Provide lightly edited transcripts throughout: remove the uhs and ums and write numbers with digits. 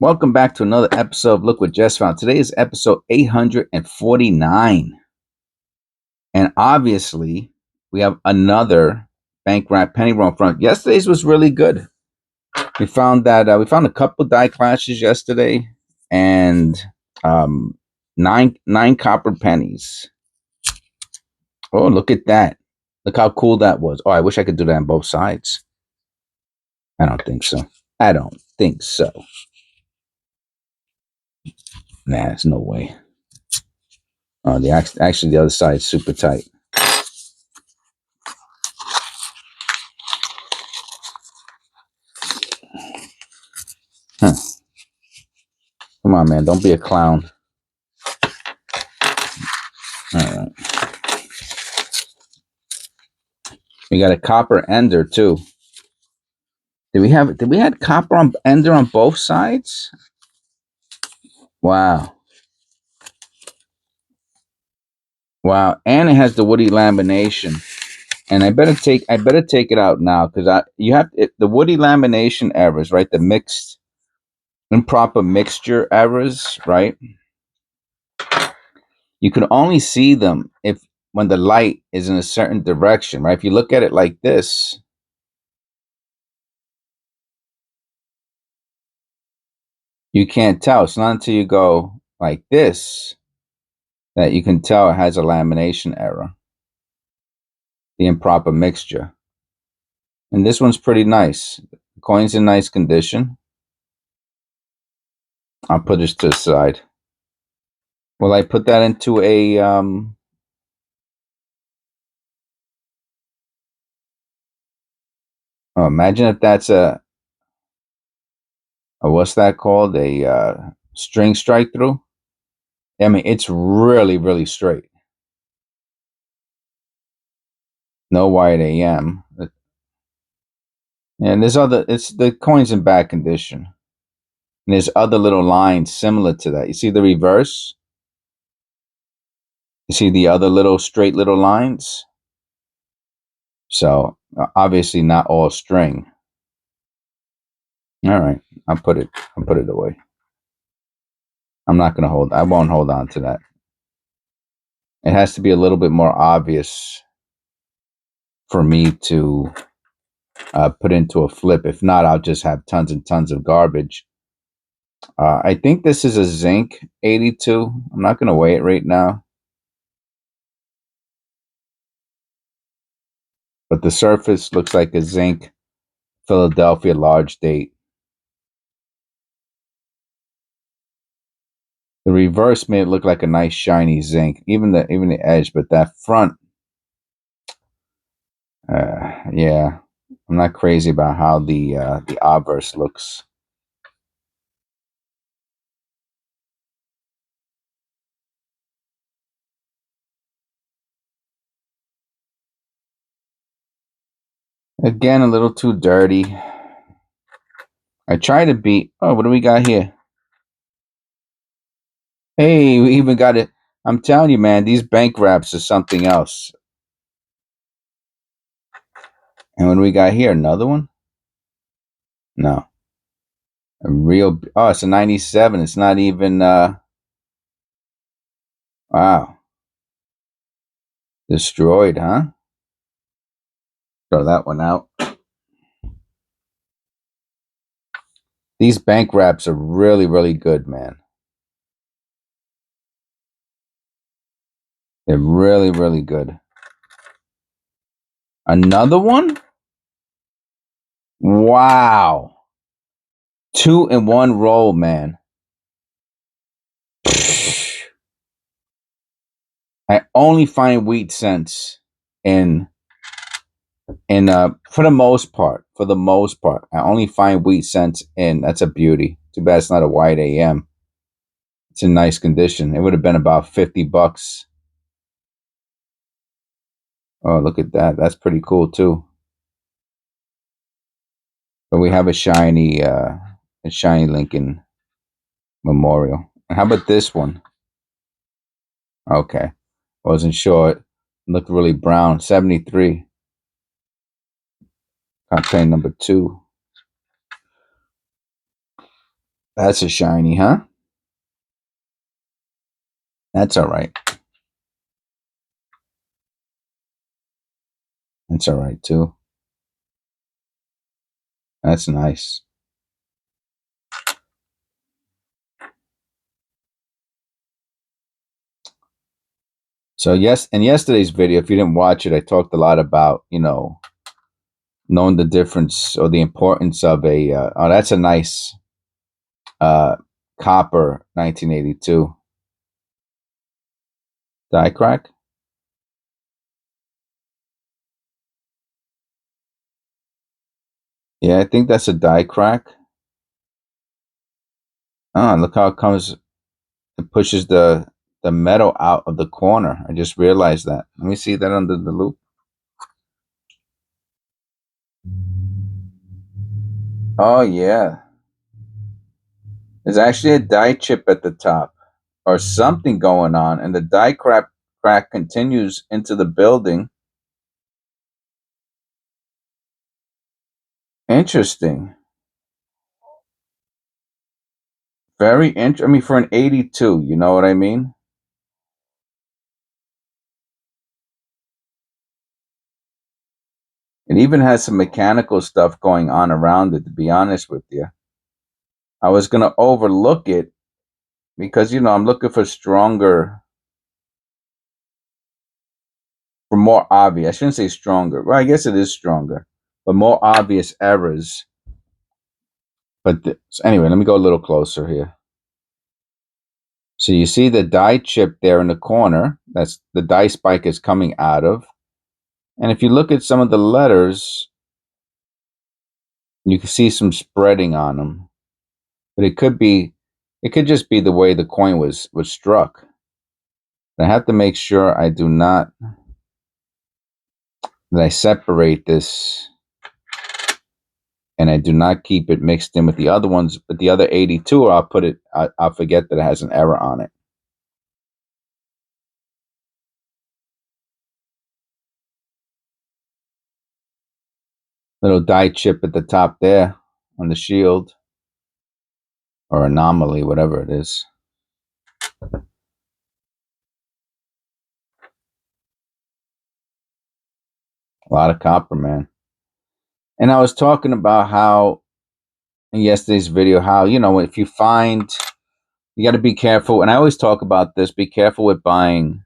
Welcome back to another episode of Look What Jess Found. Today is episode 849. And obviously, we have another bank wrap penny roll in front. Yesterday's was really good. We found that we found a couple die clashes yesterday and nine copper pennies. Oh, look at that. Look how cool that was. Oh, I wish I could do that on both sides. I don't think so. I don't think so. Nah, there's no way. Oh, actually the other side is super tight. Huh. Come on, man. Don't be a clown. All right. We got a copper ender too. Did we have copper on ender on both sides? Wow. Wow. And it has the woody lamination. And I better take it out now because the woody lamination errors, right? The mixed improper mixture errors, right? You can only see them when the light is in a certain direction, right? If you look at it like this, you can't tell. It's not until you go like this that you can tell it has a lamination error, the improper mixture. And this one's pretty nice. The coin's in nice condition. I'll put this to the side. Will I put that into a oh, imagine if that's a what's that called? A string strike through? I mean, it's really, really straight. No white AM. And the coin's in bad condition. And there's other little lines similar to that. You see the reverse? You see the other little straight little lines? So obviously not all string. All right, I'll put it away. I won't hold on to that. It has to be a little bit more obvious for me to put into a flip. If not, I'll just have tons and tons of garbage. I think this is a zinc 82. I'm not going to weigh it right now. But the surface looks like a zinc Philadelphia large date. The reverse made it look like a nice shiny zinc, even the edge, but that front, yeah, I'm not crazy about how the obverse looks. Again, a little too dirty. I try to be. Oh, what do we got here? Hey, we even got it. I'm telling you, man, these bank wraps are something else. And what do we got here? Another one? No. A real. Oh, it's a 97. It's not even. Wow. Destroyed, huh? Throw that one out. These bank wraps are really, really good, man. They're really, really good. Another one? Wow. 2 in 1 roll, man. I only find wheat cents in for the most part. I only find wheat cents in. That's a beauty. Too bad it's not a white AM. It's in nice condition. It would have been about $50. Oh, look at that. That's pretty cool too. But we have a shiny Lincoln Memorial. How about this one? Okay. Wasn't sure. It looked really brown. 73. Campaign number 2. That's a shiny, huh? That's all right. That's all right too. That's nice. So yes, in yesterday's video, if you didn't watch it, I talked a lot about, knowing the difference or the importance of a oh, that's a nice uh copper 1982 die crack. Yeah, I think that's a die crack. Oh, look how it comes, it pushes the metal out of the corner. I just realized that. Let me see that under the loop. Oh yeah. There's actually a die chip at the top or something going on, and the crack continues into the building. Interesting. Very interesting. I mean, for an 82, you know what I mean? It even has some mechanical stuff going on around it, to be honest with you. I was going to overlook it because, I'm looking for more obvious. I shouldn't say stronger. Well, I guess it is stronger, but more obvious errors. But so anyway, let me go a little closer here. So you see the die chip there in the corner. That's the die spike is coming out of. And if you look at some of the letters, you can see some spreading on them. But it could just be the way the coin was struck. I have to make sure that I separate this and I do not keep it mixed in with the other ones. But the other 82, or I'll forget that it has an error on it. Little die chip at the top there on the shield, or anomaly, whatever it is. A lot of copper, man. And I was talking about how in yesterday's video, how, if you find, you got to be careful. And I always talk about this, be careful with buying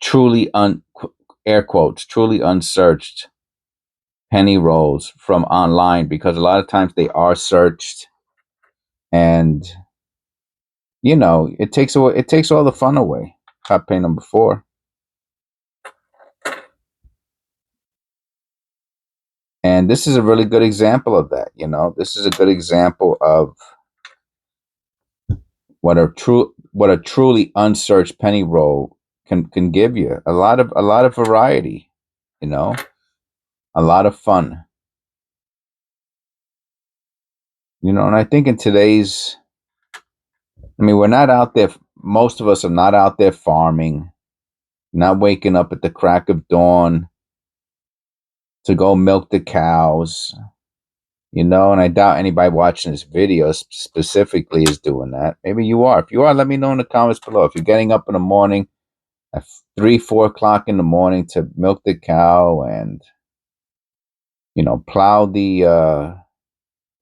truly air quotes, truly unsearched penny rolls from online, because a lot of times they are searched, and it takes all the fun away. Top pay number 4. And this is a really good example of that. This is a good example of what a truly unsearched penny roll can give you. A lot of variety, a lot of fun. And I think in today's, I mean, we're not out there, most of us are not out there farming, not waking up at the crack of dawn to go milk the cows, and I doubt anybody watching this video specifically is doing that. Maybe you are. If you are, let me know in the comments below. If you're getting up in the morning at 3-4 o'clock in the morning to milk the cow and, plow the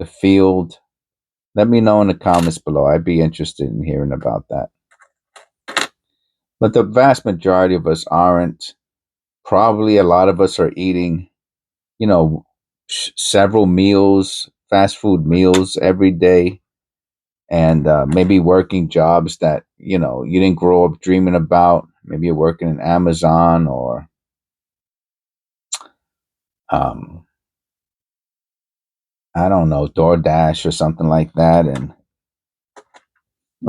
field, let me know in the comments below. I'd be interested in hearing about that. But the vast majority of us aren't. Probably a lot of us are eating, several meals, fast food meals every day, and maybe working jobs that, you didn't grow up dreaming about. Maybe you're working in Amazon or I don't know, DoorDash or something like that, or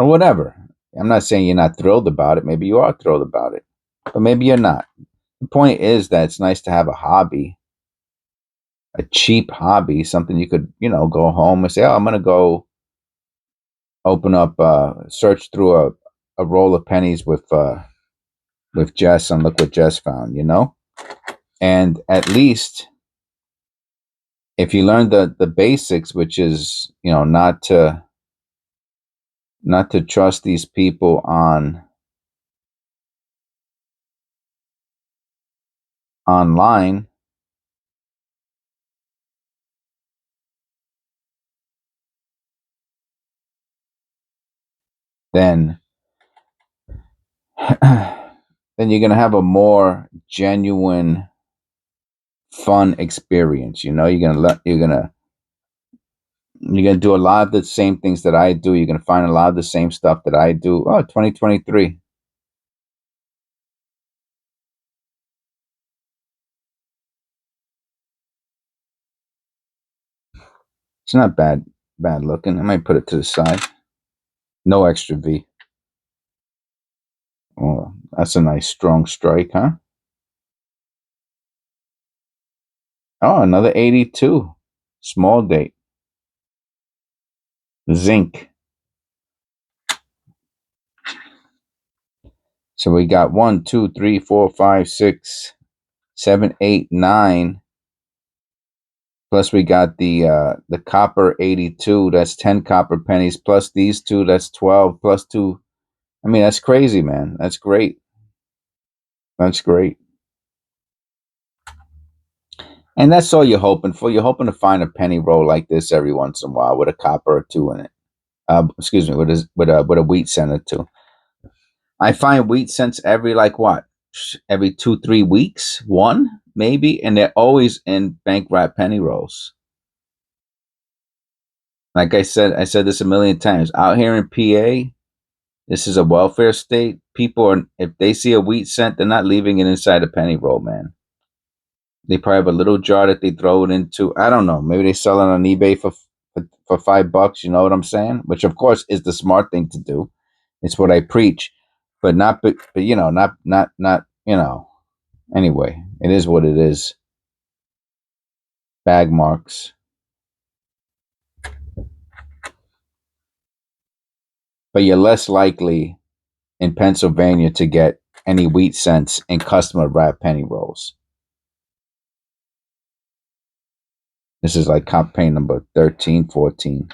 whatever. I'm not saying you're not thrilled about it. Maybe you are thrilled about it, but maybe you're not. The point is that it's nice to have a hobby, a cheap hobby, something you could, go home and say, oh, I'm going to go open up, search through a roll of pennies with Jess on LookWhatJesFound, and at least if you learn the basics, which is, you know, not to trust these people online, then then you're gonna have a more genuine, fun experience. You know, you're gonna do a lot of the same things that I do. You're gonna find a lot of the same stuff that I do. Oh, 2023. It's not bad looking. I might put it to the side. No extra V. Oh, that's a nice strong strike, huh? Oh, another 82. Small date. Zinc. So we got 1, 2, 3, 4, 5, 6, 7, 8, 9. Plus we got the copper 82. That's 10 copper pennies. Plus these two, that's 12. Plus 2. I mean, that's crazy, man. That's great. That's great. And that's all you're hoping for. You're hoping to find a penny roll like this every once in a while with a copper or two in it. Excuse me, with a wheat cent or two. I find wheat cents every like what? Every 2-3 weeks, one maybe, and they're always in bank wrap penny rolls. Like I said this a million times. Out here in PA, this is a welfare state. People are, if they see a wheat cent, they're not leaving it inside a penny roll, man. They probably have a little jar that they throw it into. I don't know. Maybe they sell it on eBay for $5. You know what I'm saying? Which of course is the smart thing to do. It's what I preach, but not. But you know, not. You know. Anyway, it is what it is. Bag marks. But you're less likely in Pennsylvania to get any wheat cents in customer wrap penny rolls. This is like campaign number 13, 14.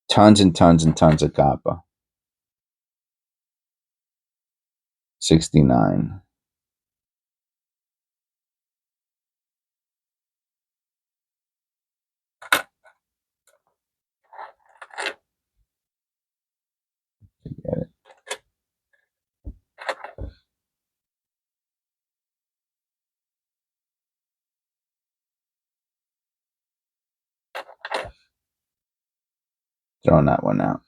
Tons and tons and tons of copper. 69. Forget it. Throwing that one out.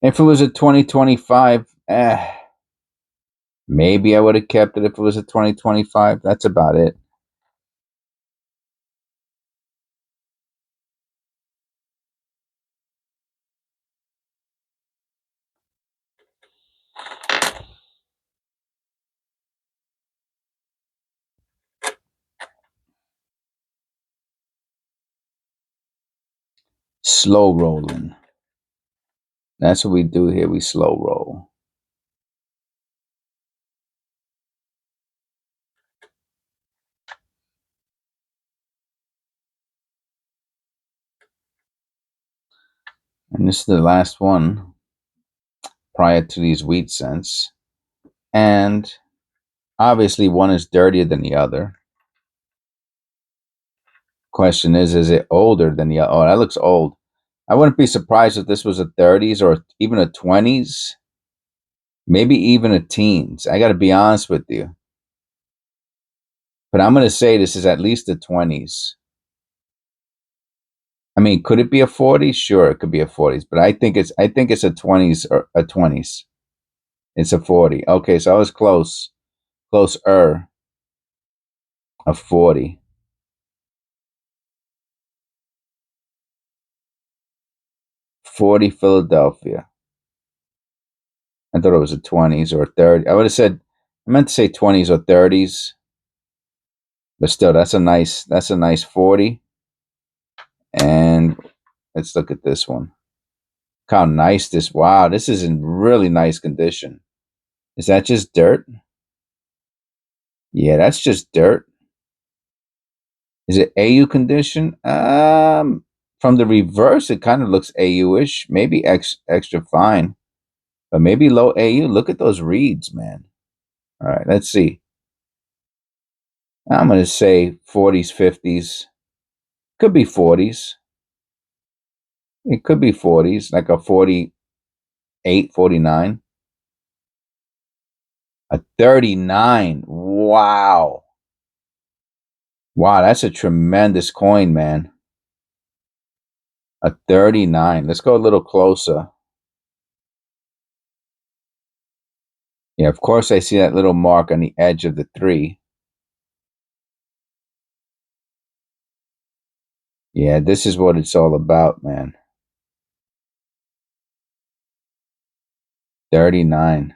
If it was a 2025, maybe I would have kept it if it was a 2025. That's about it. Slow rolling. That's what we do here. We slow roll. And this is the last one prior to these wheat cents. And obviously one is dirtier than the other. Question is it older than the other? Oh, that looks old. I wouldn't be surprised if this was a 30s or even a 20s. Maybe even a teens. I got to be honest with you. But I'm going to say this is at least a 20s. I mean, could it be a 40s? Sure, it could be a 40s, but I think it's a 20s or a 20s. It's a 40. Okay, so I was close. Closer. A 40. 40 Philadelphia. I thought it was a 20s or a 30. I would have said, I meant to say 20s or 30s. But still, that's a nice 40. And let's look at this one. Look how nice this. Wow, this is in really nice condition. Is that just dirt? Yeah, that's just dirt. Is it AU condition? From the reverse, it kind of looks AU-ish. Maybe extra fine, but maybe low AU. Look at those reads, man. All right, let's see. I'm going to say 40s, 50s. Could be 40s. It could be 40s, like a 48, 49. A 39. Wow. Wow, that's a tremendous coin, man. A 39. Let's go a little closer. Yeah, of course I see that little mark on the edge of the 3. Yeah, this is what it's all about, man. 39.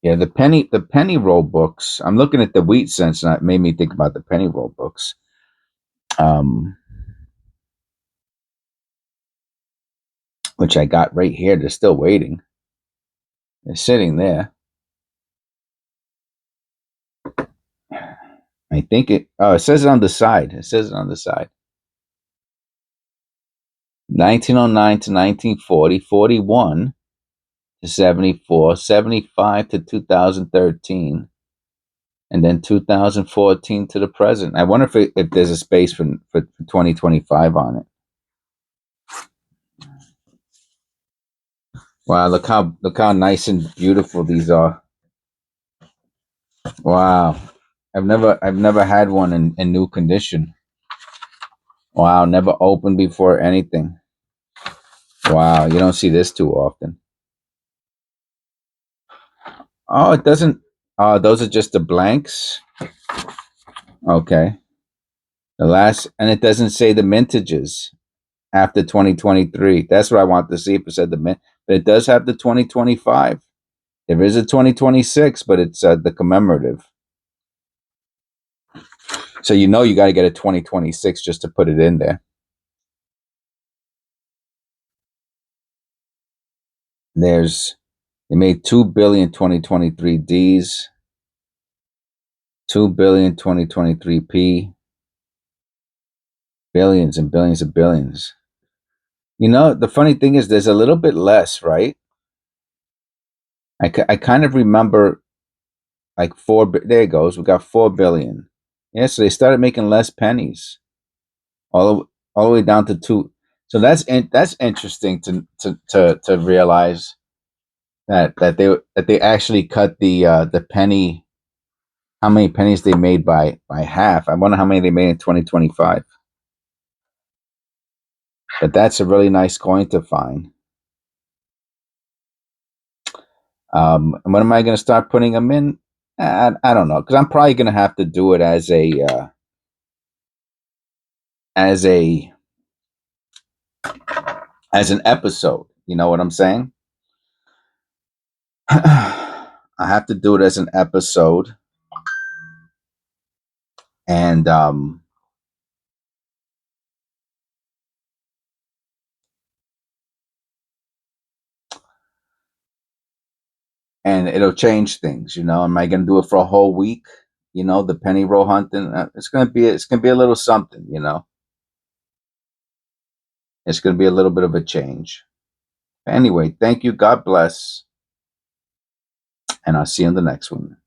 Yeah, the penny roll books. I'm looking at the wheat cents, and it made me think about the penny roll books. Which I got right here. They're still waiting. They're sitting there. I think it. Oh, it says it on the side. It says it on the side. 1909 to 1940, 41 to 74, 75 to 2013, and then 2014 to the present. I wonder if there's a space for 2025 on it. Wow, look how nice and beautiful these are. Wow. I've never had one in new condition. Wow, never opened before anything. Wow, you don't see this too often. Oh, it doesn't. Oh, those are just the blanks. Okay. The last, and it doesn't say the mintages after 2023. That's what I want to see if it said the mint, but it does have the 2025. There is a 2026, but it's the commemorative. So you know you got to get a 2026 just to put it in there. They made 2 billion 2023 Ds, 2 billion 2023 P, billions and billions of billions. You know, the funny thing is there's a little bit less, right? I kind of remember like there it goes. We got 4 billion. Yeah, so they started making less pennies, all the way down to 2. So that's interesting to realize that they actually cut the penny, how many pennies they made by half. I wonder how many they made in 2025. But that's a really nice coin to find. And when am I going to start putting them in? I don't know, because I'm probably going to have to do it as a as an episode. You know what I'm saying? I have to do it as an episode, and it'll change things. You know, am I going to do it for a whole week? You know, the penny roll hunting. It's gonna be a little something. You know, it's gonna be a little bit of a change. Anyway, thank you. God bless, and I'll see you in the next one.